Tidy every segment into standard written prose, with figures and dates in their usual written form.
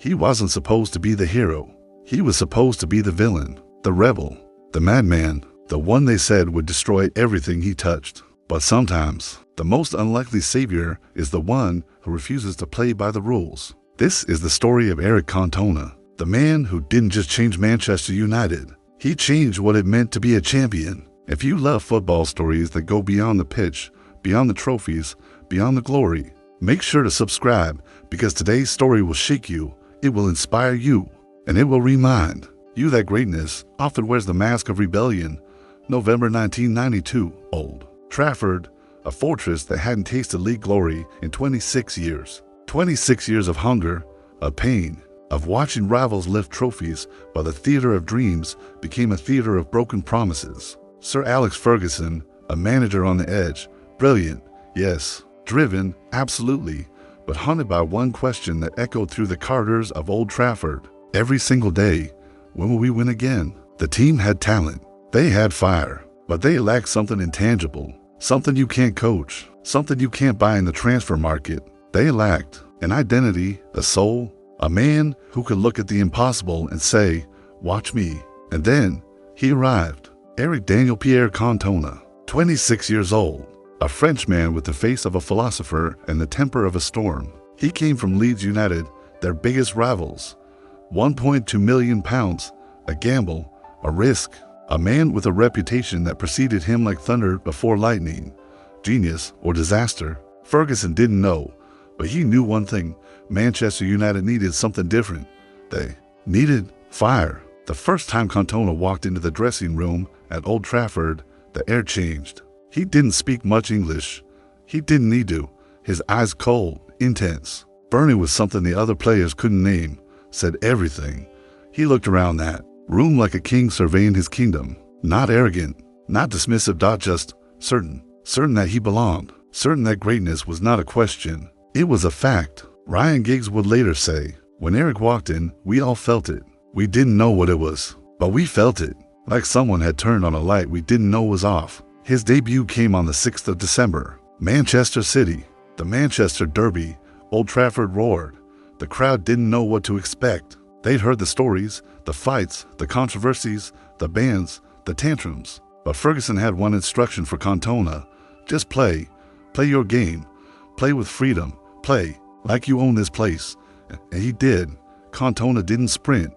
He wasn't supposed to be the hero. He was supposed to be the villain, the rebel, the madman, the one they said would destroy everything he touched. But sometimes, the most unlikely savior is the one who refuses to play by the rules. This is the story of Eric Cantona, the man who didn't just change Manchester United. He changed what it meant to be a champion. If you love football stories that go beyond the pitch, beyond the trophies, beyond the glory, make sure to subscribe, because today's story will shake you, it will inspire you, and it will remind you that greatness often wears the mask of rebellion. November 1992, Old Trafford, a fortress that hadn't tasted league glory in 26 years. 26 years of hunger, of pain, of watching rivals lift trophies while the theater of dreams became a theater of broken promises. Sir Alex Ferguson, a manager on the edge, brilliant, yes, driven, absolutely, but haunted by one question that echoed through the corridors of Old Trafford. Every single day, when will we win again? The team had talent, they had fire, but they lacked something intangible, something you can't coach, something you can't buy in the transfer market. They lacked an identity, a soul, a man who could look at the impossible and say, "Watch me." And then he arrived. Eric Daniel Pierre Cantona, 26 years old, a Frenchman with the face of a philosopher and the temper of a storm. He came from Leeds United, their biggest rivals. £1.2 million, a gamble, a risk, a man with a reputation that preceded him like thunder before lightning. Genius or disaster? Ferguson didn't know, but he knew one thing: Manchester United needed something different. They needed fire. The first time Cantona walked into the dressing room at Old Trafford, the air changed. He didn't speak much English. He didn't need to. His eyes cold, intense, burning with something the other players couldn't name, said everything. He looked around that room like a king surveying his kingdom. Not arrogant, not dismissive, just certain that he belonged, certain that greatness was not a question. It was a fact. Ryan Giggs would later say, "When Eric walked in, we all felt it. We didn't know what it was, but we felt it, like someone had turned on a light we didn't know was off." His debut came on the 6th of December. Manchester City, the Manchester Derby. Old Trafford roared. The crowd didn't know what to expect. They'd heard the stories, the fights, the controversies, the bans, the tantrums. But Ferguson had one instruction for Cantona: just play. Play your game. Play with freedom. Play like you own this place. And he did. Cantona didn't sprint.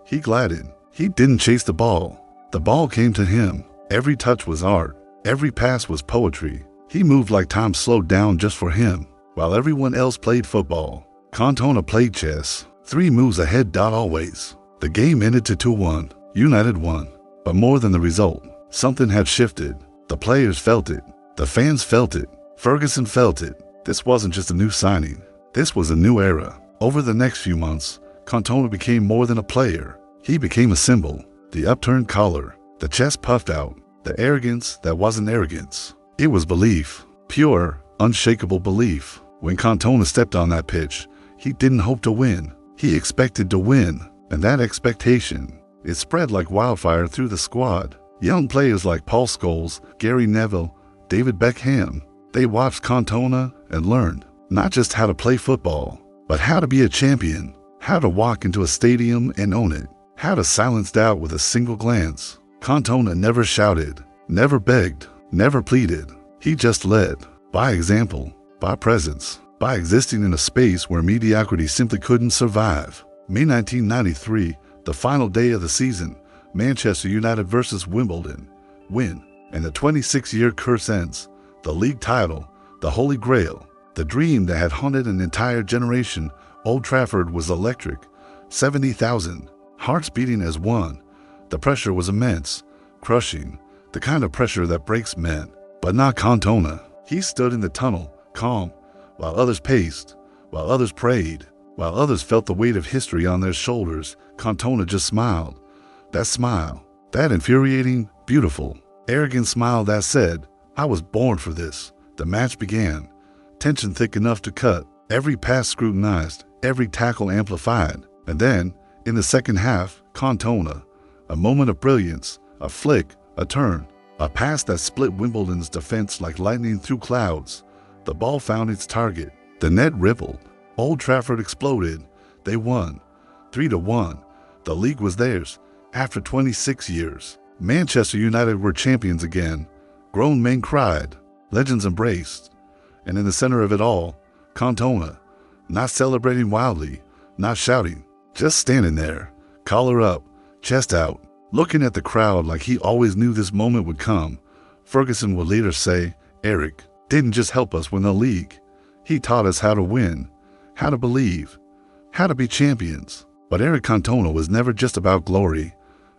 He glided. He didn't chase the ball. The ball came to him. Every touch was art. Every pass was poetry. He moved like time slowed down just for him. While everyone else played football, Cantona played chess. 3 moves ahead, always. The game ended to 2-1. United won. But more than the result, something had shifted. The players felt it. The fans felt it. Ferguson felt it. This wasn't just a new signing. This was a new era. Over the next few months, Cantona became more than a player. He became a symbol. The upturned collar, the chest puffed out, the arrogance that wasn't arrogance. It was belief. Pure, unshakable belief. When Cantona stepped on that pitch, he didn't hope to win. He expected to win. And that expectation, it spread like wildfire through the squad. Young players like Paul Scholes, Gary Neville, David Beckham, they watched Cantona and learned not just how to play football, but how to be a champion, how to walk into a stadium and own it, how to silence doubt with a single glance. Cantona never shouted, never begged, never pleaded. He just led, by example, by presence, by existing in a space where mediocrity simply couldn't survive. May 1993, the final day of the season, Manchester United versus Wimbledon. Win, and the 26-year curse ends. The league title, the Holy Grail, the dream that had haunted an entire generation. Old Trafford was electric. 70,000, hearts beating as one. The pressure was immense, crushing, the kind of pressure that breaks men. But not Cantona. He stood in the tunnel, calm, while others paced, while others prayed, while others felt the weight of history on their shoulders. Cantona just smiled. That smile, that infuriating, beautiful, arrogant smile that said, "I was born for this." The match began. Tension thick enough to cut. Every pass scrutinized, every tackle amplified. And then, in the second half, Cantona. A moment of brilliance, a flick, a turn, a pass that split Wimbledon's defense like lightning through clouds. The ball found its target. The net rippled. Old Trafford exploded. They won. 3-1. The league was theirs after 26 years. Manchester United were champions again. Grown men cried, legends embraced. And in the center of it all, Cantona, not celebrating wildly, not shouting, just standing there, collar up, chest out, looking at the crowd like he always knew this moment would come. Ferguson would later say, Eric didn't just help us win the league. He taught us how to win, how to believe, how to be champions. But Eric Cantona was never just about glory.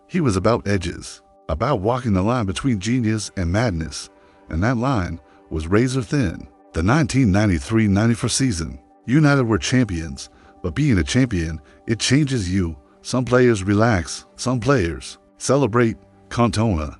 He was about edges, about walking the line between genius and madness. And that line was razor thin. The 1993-94 season, United were champions. But being a champion, it changes you. Some players relax, some players celebrate. Cantona,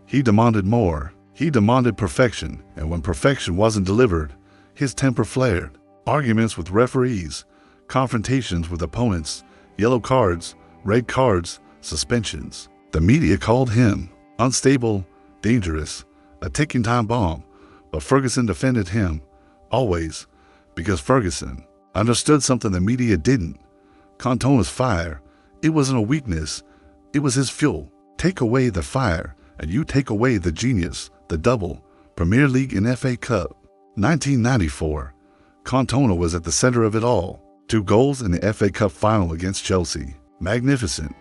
he demanded more. He demanded perfection, and when perfection wasn't delivered, his temper flared. Arguments with referees, confrontations with opponents, yellow cards, red cards, suspensions. The media called him unstable, dangerous, a ticking time bomb, but Ferguson defended him, always, because Ferguson understood something the media didn't. Cantona's fire, it wasn't a weakness, it was his fuel. Take away the fire, and you take away the genius. The double, Premier League and FA Cup. 1994, Cantona was at the center of it all. 2 goals in the FA Cup final against Chelsea. Magnificent,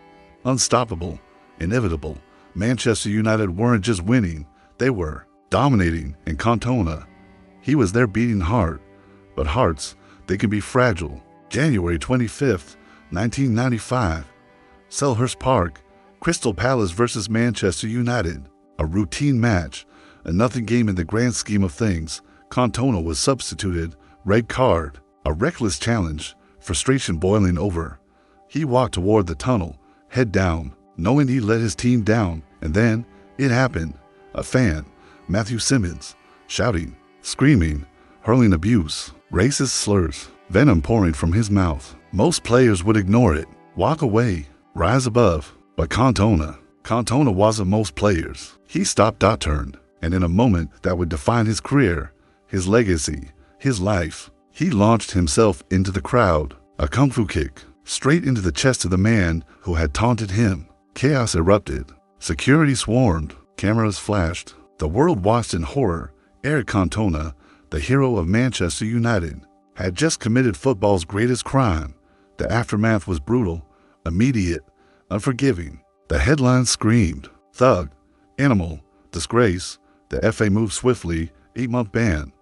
unstoppable, inevitable. Manchester United weren't just winning, they were dominating. And Cantona, he was their beating heart. But hearts, they can be fragile. January 25th, 1995, Selhurst Park, Crystal Palace versus Manchester United. A routine match, a nothing game in the grand scheme of things. Cantona was substituted, red card, a reckless challenge, frustration boiling over. He walked toward the tunnel, head down, knowing he let his team down, and then it happened. A fan, Matthew Simmons, shouting, screaming, hurling abuse, racist slurs, venom pouring from his mouth. Most players would ignore it, walk away, rise above, but Cantona wasn't most players. He stopped, turned, and in a moment that would define his career, his legacy, his life, he launched himself into the crowd, a kung fu kick, straight into the chest of the man who had taunted him. Chaos erupted. Security swarmed. Cameras flashed. The world watched in horror. Eric Cantona, the hero of Manchester United, had just committed football's greatest crime. The aftermath was brutal, immediate, unforgiving. The headlines screamed, thug, animal, disgrace. The FA moved swiftly, 8-month ban,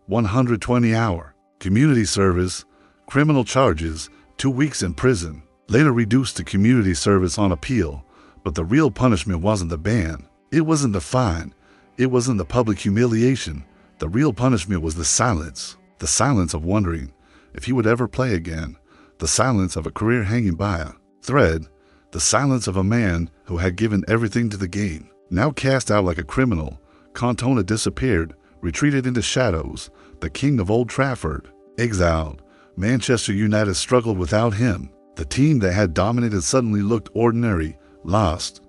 120-hour, community service, criminal charges, 2 weeks in prison, later reduced to community service on appeal. But the real punishment wasn't the ban. It wasn't the fine. It wasn't the public humiliation. The real punishment was the silence of wondering if he would ever play again, the silence of a career hanging by a thread, the silence of a man who had given everything to the game. Now cast out like a criminal, Cantona disappeared, retreated into shadows, the king of Old Trafford. Exiled, Manchester United struggled without him. The team that had dominated suddenly looked ordinary, lost,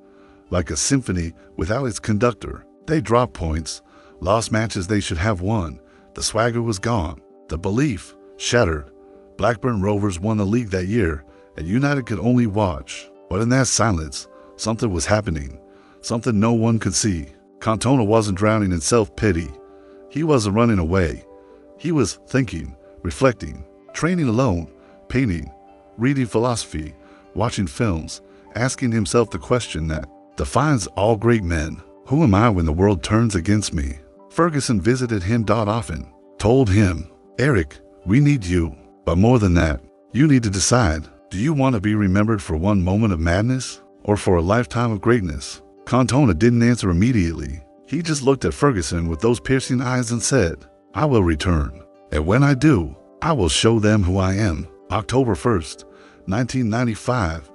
like a symphony without its conductor. They dropped points, lost matches they should have won. The swagger was gone, the belief shattered. Blackburn Rovers won the league that year, and United could only watch. But in that silence, something was happening, something no one could see. Cantona wasn't drowning in self-pity. He wasn't running away. He was thinking, reflecting, training alone, painting, reading philosophy, watching films, asking himself the question that defines all great men. Who am I when the world turns against me? Ferguson visited him often, told him, Eric, we need you. But more than that, you need to decide. Do you want to be remembered for one moment of madness or for a lifetime of greatness? Cantona didn't answer immediately. He just looked at Ferguson with those piercing eyes and said, I will return. And when I do, I will show them who I am. October 1st, 1995,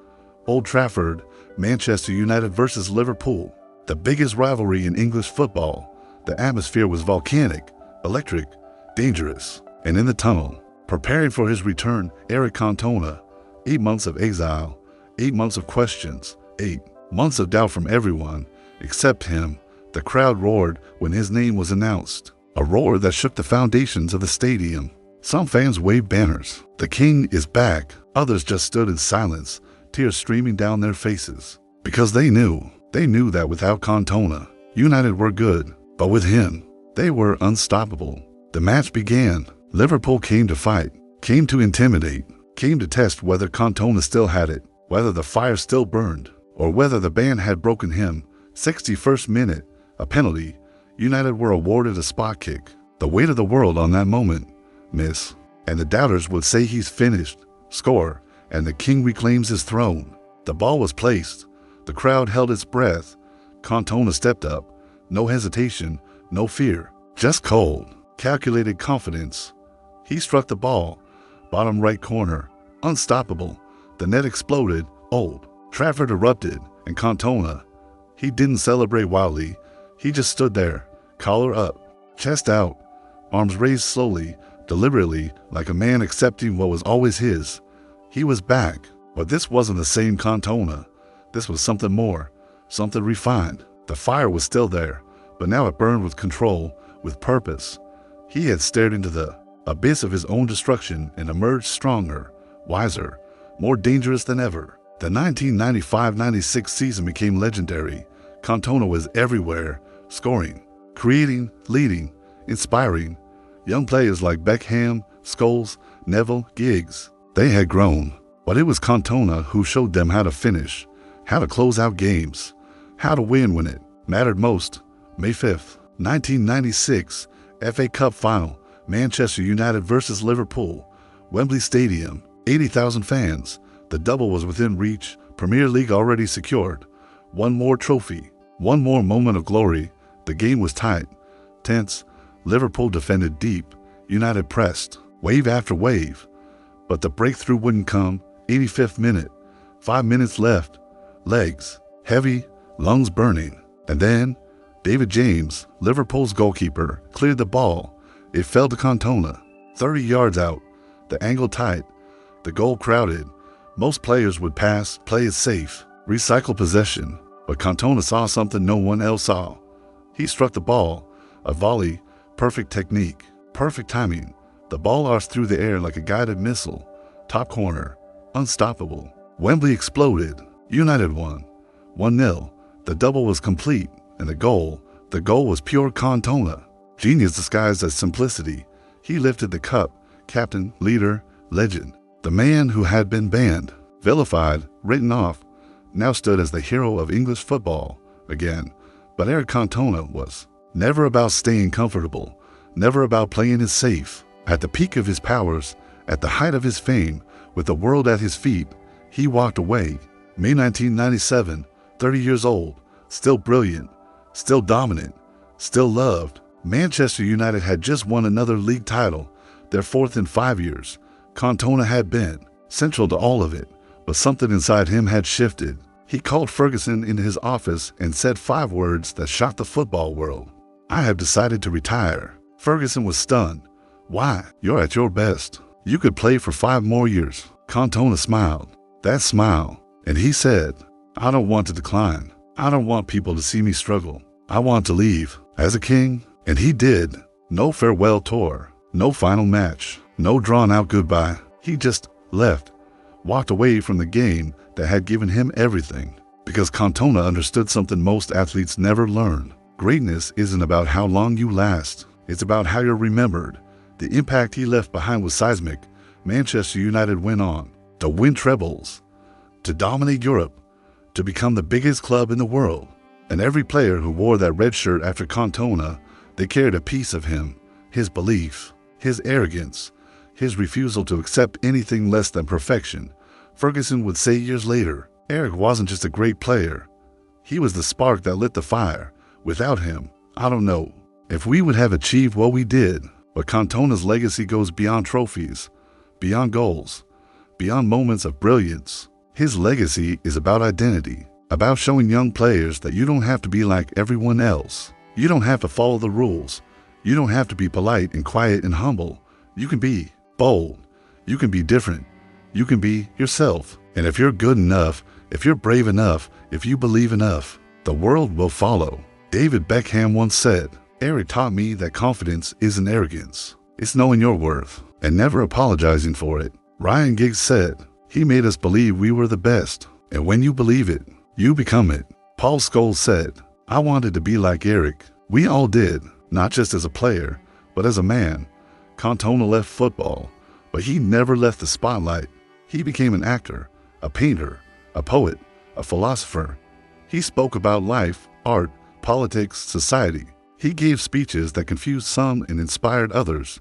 Old Trafford, Manchester United versus Liverpool. The biggest rivalry in English football. The atmosphere was volcanic, electric, dangerous. And in the tunnel, preparing for his return, Eric Cantona. 8 months of exile, 8 months of questions, 8 months of doubt from everyone except him. The crowd roared when his name was announced, a roar that shook the foundations of the stadium. Some fans waved banners. The king is back. Others just stood in silence, tears streaming down their faces. Because they knew that without Cantona, United were good, but with him, they were unstoppable. The match began. Liverpool came to fight, came to intimidate, came to test whether Cantona still had it, whether the fire still burned, or whether the band had broken him. 61st minute, a penalty. United were awarded a spot kick. The weight of the world on that moment. Miss. And the doubters would say he's finished. Score. And the king reclaims his throne. The ball was placed. The crowd held its breath. Cantona stepped up. No hesitation, no fear. Just cold, calculated confidence. He struck the ball. Bottom right corner. Unstoppable. The net exploded. Old Trafford erupted. And Cantona, he didn't celebrate wildly. He just stood there, collar up, chest out, arms raised slowly, deliberately, like a man accepting what was always his. He was back, but this wasn't the same Cantona. This was something more, something refined. The fire was still there, but now it burned with control, with purpose. He had stared into the abyss of his own destruction and emerged stronger, wiser, more dangerous than ever. The 1995-96 season became legendary. Cantona was everywhere, scoring, creating, leading, inspiring. Young players like Beckham, Scholes, Neville, Giggs, they had grown. But it was Cantona who showed them how to finish, how to close out games, how to win when it mattered most. May 5th, 1996, FA Cup Final, Manchester United versus Liverpool, Wembley Stadium, 80,000 fans. The double was within reach, Premier League already secured. One more trophy, one more moment of glory. The game was tight, tense. Liverpool defended deep, United pressed, wave after wave. But the breakthrough wouldn't come. 85th minute, 5 minutes left, legs heavy, lungs burning. And then, David James, Liverpool's goalkeeper, cleared the ball. It fell to Cantona, 30 yards out, the angle tight, the goal crowded. Most players would pass, play it safe, recycle possession. But Cantona saw something no one else saw. He struck the ball, a volley, perfect technique, perfect timing. The ball arced through the air like a guided missile. Top corner, unstoppable. Wembley exploded. United won, 1-0. The double was complete, and the goal was pure Cantona. Genius disguised as simplicity. He lifted the cup, captain, leader, legend. The man who had been banned, vilified, written off, now stood as the hero of English football again. But Eric Cantona was never about staying comfortable, never about playing it safe. At the peak of his powers, at the height of his fame, with the world at his feet, he walked away. May 1997, 30 years old, still brilliant, still dominant, still loved. Manchester United had just won another league title, their fourth in 5 years. Cantona had been central to all of it, but something inside him had shifted. He called Ferguson into his office and said 5 words that shocked the football world. "I have decided to retire." Ferguson was stunned. "Why? You're at your best. You could play for 5 more years." Cantona smiled. That smile. And he said, "I don't want to decline. I don't want people to see me struggle. I want to leave as a king." And he did. No farewell tour, no final match, no drawn-out goodbye. He just left, walked away from the game that had given him everything. Because Cantona understood something most athletes never learn. Greatness isn't about how long you last. It's about how you're remembered. The impact he left behind was seismic. Manchester United went on to win trebles, to dominate Europe, to become the biggest club in the world. And every player who wore that red shirt after Cantona, they carried a piece of him, his belief, his arrogance, his refusal to accept anything less than perfection. Ferguson would say years later, Eric wasn't just a great player. He was the spark that lit the fire. Without him, I don't know if we would have achieved what we did. But Cantona's legacy goes beyond trophies, beyond goals, beyond moments of brilliance. His legacy is about identity, about showing young players that you don't have to be like everyone else. You don't have to follow the rules. You don't have to be polite and quiet and humble. You can be bold. You can be different. You can be yourself. And if you're good enough, if you're brave enough, if you believe enough, the world will follow. David Beckham once said, "Eric taught me that confidence isn't arrogance. It's knowing your worth and never apologizing for it." Ryan Giggs said, He made us believe we were the best. And when you believe it, you become it. Paul Scholes said, I wanted to be like Eric. We all did, not just as a player, but as a man. Cantona left football, but he never left the spotlight. He became an actor, a painter, a poet, a philosopher. He spoke about life, art, politics, society. He gave speeches that confused some and inspired others.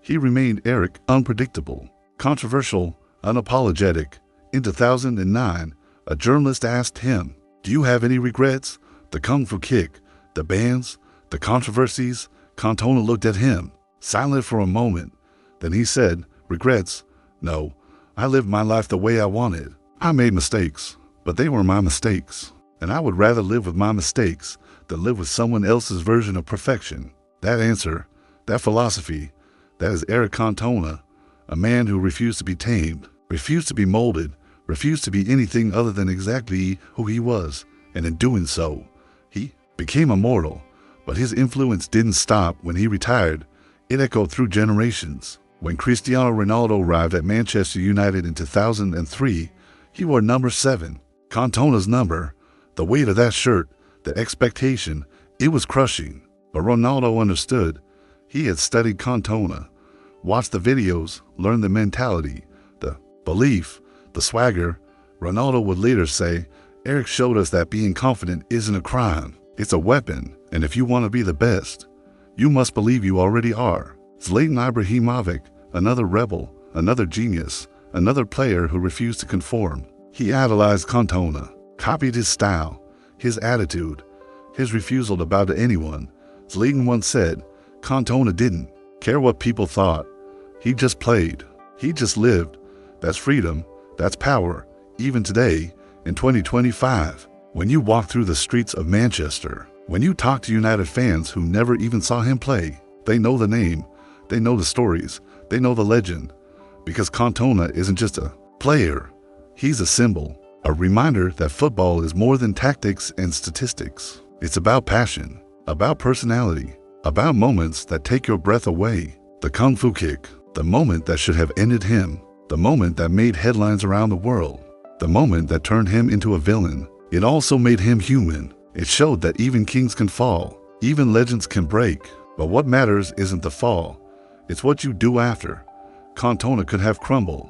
He remained Eric, unpredictable, controversial, unapologetic. In 2009, a journalist asked him, do you have any regrets? The Kung Fu Kick, the bands, the controversies. Cantona looked at him, silent for a moment. Then he said, regrets? No, I lived my life the way I wanted. I made mistakes, but they were my mistakes. And I would rather live with my mistakes than live with someone else's version of perfection. That answer, that philosophy, that is Eric Cantona, a man who refused to be tamed, refused to be molded, refused to be anything other than exactly who he was. And in doing so, he became immortal. But his influence didn't stop when he retired. It echoed through generations. When Cristiano Ronaldo arrived at Manchester United in 2003, he wore number 7. Cantona's number, the weight of that shirt, the expectation, it was crushing. But Ronaldo understood. He had studied Cantona, watched the videos, learned the mentality, the belief, the swagger. Ronaldo would later say, Eric showed us that being confident isn't a crime. It's a weapon, and if you want to be the best, you must believe you already are. Zlatan Ibrahimovic, another rebel, another genius, another player who refused to conform. He idolized Cantona, copied his style, his attitude, his refusal to bow to anyone. Zlatan once said, Cantona didn't care what people thought. He just played. He just lived. That's freedom. That's power. Even today, in 2025, when you walk through the streets of Manchester, when you talk to United fans who never even saw him play, they know the name, they know the stories, they know the legend. Because Cantona isn't just a player, he's a symbol, a reminder that football is more than tactics and statistics. It's about passion, about personality, about moments that take your breath away. The Kung Fu Kick, the moment that should have ended him, the moment that made headlines around the world, the moment that turned him into a villain. It also made him human. It showed that even kings can fall, even legends can break. But what matters isn't the fall, it's what you do after. Cantona could have crumbled,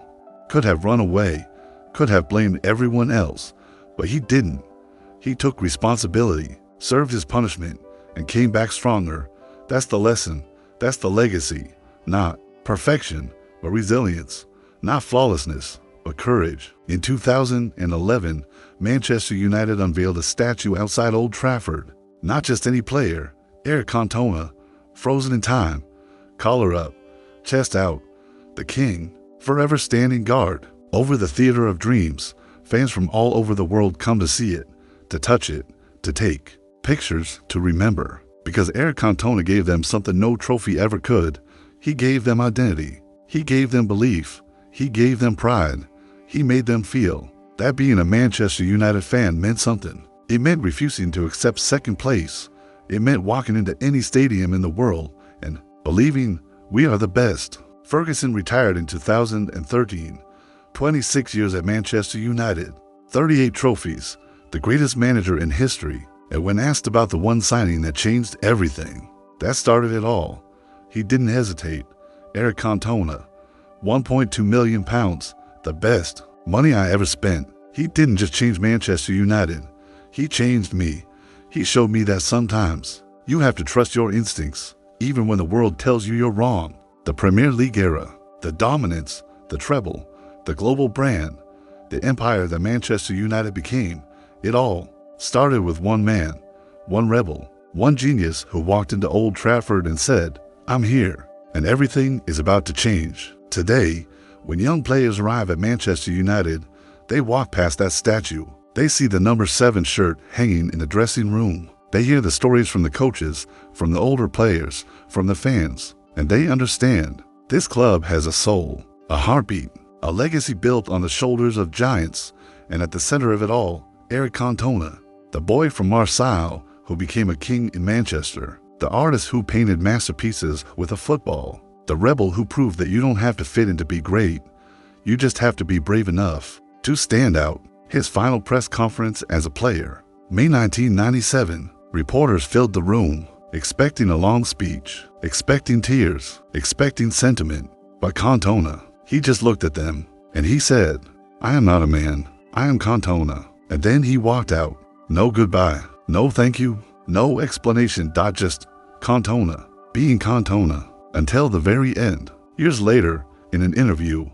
could have run away, could have blamed everyone else, but he didn't. He took responsibility, served his punishment, and came back stronger. That's the lesson, that's the legacy. Not perfection, but resilience. Not flawlessness, but courage. In 2011, Manchester United unveiled a statue outside Old Trafford. Not just any player, Eric Cantona, frozen in time, collar up, chest out, the king, forever standing guard over the theater of dreams. Fans from all over the world come to see it, to touch it, to take pictures, to remember. Because Eric Cantona gave them something no trophy ever could. He gave them identity. He gave them belief. He gave them pride. He made them feel that being a Manchester United fan meant something. It meant refusing to accept second place. It meant walking into any stadium in the world and believing we are the best. Ferguson retired in 2013, 26 years at Manchester United, 38 trophies, the greatest manager in history. And when asked about the one signing that changed everything, that started it all, he didn't hesitate. Eric Cantona, £1.2 million, the best money I ever spent. He didn't just change Manchester United. He changed me. He showed me that sometimes you have to trust your instincts, even when the world tells you you're wrong. The Premier League era, the dominance, the treble, the global brand, the empire that Manchester United became, it all started with one man, one rebel, one genius who walked into Old Trafford and said, I'm here. And everything is about to change. Today, when young players arrive at Manchester United, they walk past that statue. They see the number 7 shirt hanging in the dressing room. They hear the stories from the coaches, from the older players, from the fans, and they understand this club has a soul, a heartbeat, a legacy built on the shoulders of giants. And at the center of it all, Eric Cantona, the boy from Marseille who became a king in Manchester, the artist who painted masterpieces with a football, the rebel who proved that you don't have to fit in to be great. You just have to be brave enough to stand out. His final press conference as a player, May 1997, reporters filled the room, expecting a long speech, expecting tears, expecting sentiment. But Cantona, he just looked at them, and he said, "I am not a man, I am Cantona." And then he walked out. No goodbye, no thank you, no explanation. Just Cantona, being Cantona, until the very end. Years later, in an interview,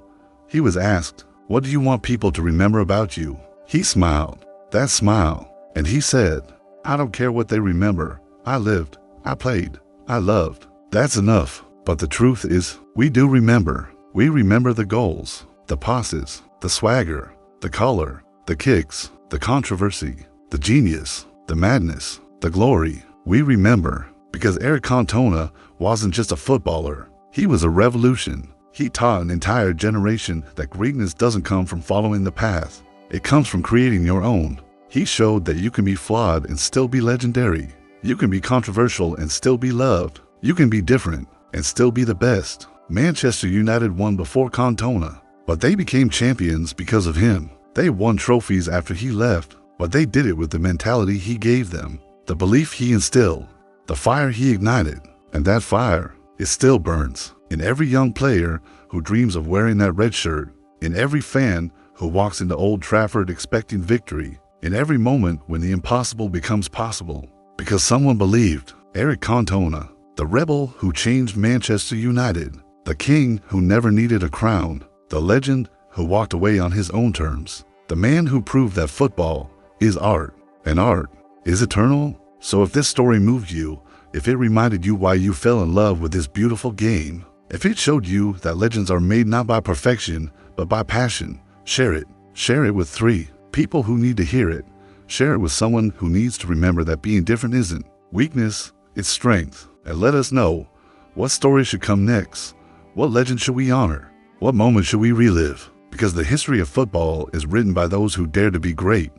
he was asked, "What do you want people to remember about you?" He smiled, that smile, and he said, "I don't care what they remember. I lived, I played, I loved. That's enough." But the truth is, we do remember. We remember the goals, the passes, the swagger, the color, the kicks, the controversy, the genius, the madness, the glory. We remember because Eric Cantona wasn't just a footballer. He was a revolution. He taught an entire generation that greatness doesn't come from following the path. It comes from creating your own. He showed that you can be flawed and still be legendary. You can be controversial and still be loved. You can be different and still be the best. Manchester United won before Cantona, but they became champions because of him. They won trophies after he left, but they did it with the mentality he gave them, the belief he instilled, the fire he ignited, and that fire, it still burns in every young player who dreams of wearing that red shirt, in every fan who walks into Old Trafford expecting victory, in every moment when the impossible becomes possible. Because someone believed. Eric Cantona, the rebel who changed Manchester United, the king who never needed a crown, the legend who walked away on his own terms, the man who proved that football is art, and art is eternal. So if this story moved you, if it reminded you why you fell in love with this beautiful game, if it showed you that legends are made not by perfection, but by passion, share it. Share it with 3 people who need to hear it. Share it with someone who needs to remember that being different isn't weakness, it's strength. And let us know, what story should come next? What legend should we honor? What moment should we relive? Because the history of football is written by those who dare to be great.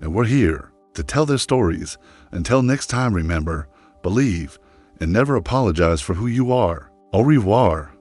And we're here to tell their stories. Until next time, remember, believe, and never apologize for who you are. Au revoir.